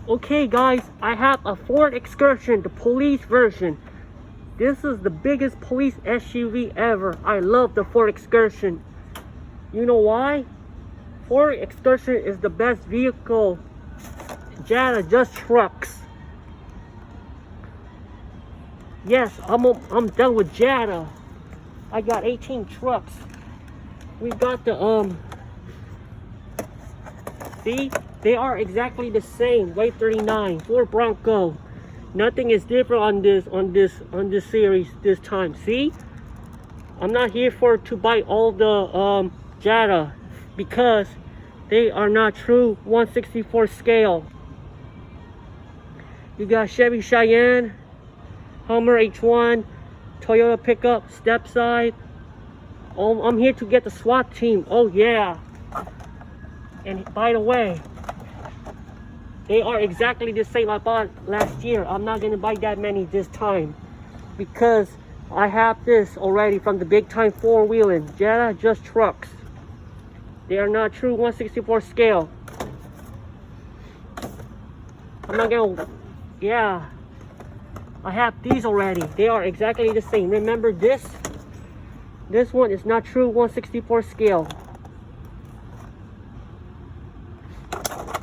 Okay guys, I have a Ford Excursion, the police version. This is the biggest police SUV ever. I love the Ford Excursion. You know why? Ford Excursion is the best vehicle. Jada just trucks. Yes, I'm done with Jada. I got 18 trucks. We got the see, they are exactly the same. Weight 39, Ford Bronco. Nothing is different on this series this time. See, I'm not here to buy all the Jada because they are not true 1/64 scale. You got Chevy Cheyenne, Hummer H1, Toyota pickup, step side. Oh, I'm here to get the SWAT team. Oh yeah. And by the way, they are exactly the same I bought last year. I'm not gonna buy that many this time because I have this already from the big time four-wheeling. Jada just trucks. They are not true 1/64 scale. I'm not gonna, yeah. I have these already. They are exactly the same. Remember this? This one is not true 1/64 scale.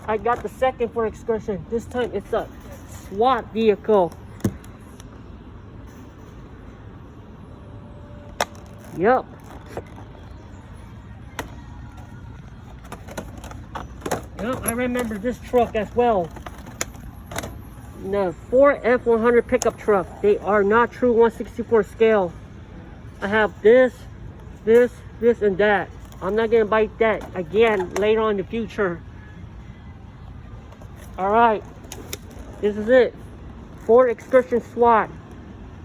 I got the second Ford Excursion. This time it's a SWAT vehicle. Yup. Yup, I remember this truck as well. The Ford F100 pickup truck. They are not true 1/64 scale. I have this, and that. I'm not gonna buy that again later on in the future. Alright, this is it. Ford Excursion SWAT.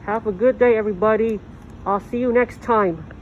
Have a good day, everybody. I'll see you next time.